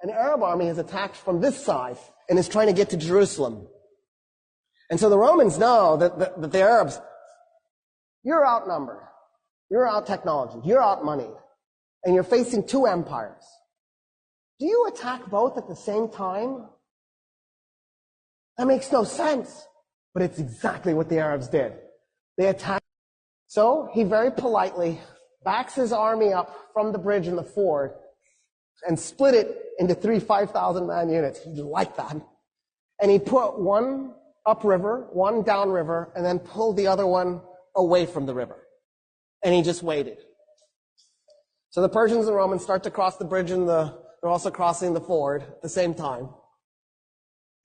an Arab army has attacked from this side and is trying to get to Jerusalem. And so the Romans know that the Arabs, you're outnumbered, you're out-technology, you're out-moneyed, and you're facing two empires. Do you attack both at the same time? That makes no sense. But it's exactly what the Arabs did. They attacked. So he very politely backs his army up from the bridge in the ford and split it into 3 5,000-man units. He liked that. And he put one upriver, one downriver, and then pulled the other one away from the river. And he just waited. So the Persians and Romans start to cross the bridge they're also crossing the ford at the same time.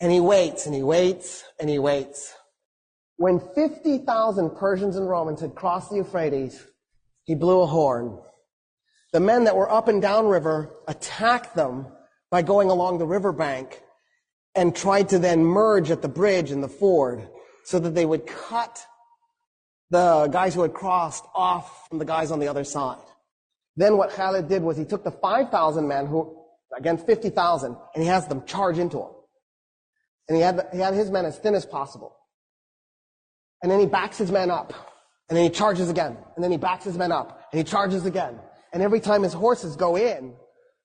And he waits, and he waits, and he waits. When 50,000 Persians and Romans had crossed the Euphrates, he blew a horn. The men that were up and down river attacked them by going along the riverbank and tried to then merge at the bridge in the ford so that they would cut the guys who had crossed off from the guys on the other side. Then what Khalid did was he took the 5,000 men who against 50,000 and he has them charge into him. And he had his men as thin as possible. And then he backs his men up. And then he charges again. And then he backs his men up. And he charges again. And every time his horses go in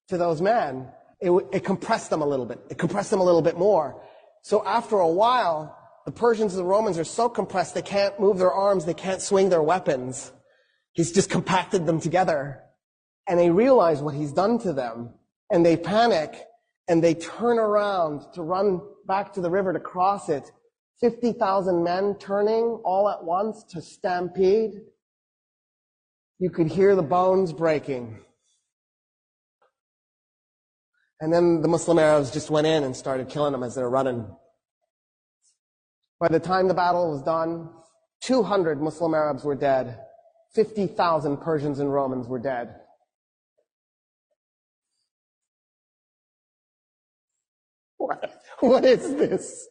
to those men, it compressed them a little bit. It compressed them a little bit more. So after a while, the Persians and the Romans are so compressed they can't move their arms, they can't swing their weapons. He's just compacted them together. And they realize what he's done to them. And they panic. And they turn around to run back to the river to cross it. 50,000 men turning all at once to stampede. You could hear the bones breaking. And then the Muslim Arabs just went in and started killing them as they were running. By the time the battle was done, 200 Muslim Arabs were dead. 50,000 Persians and Romans were dead. What is this?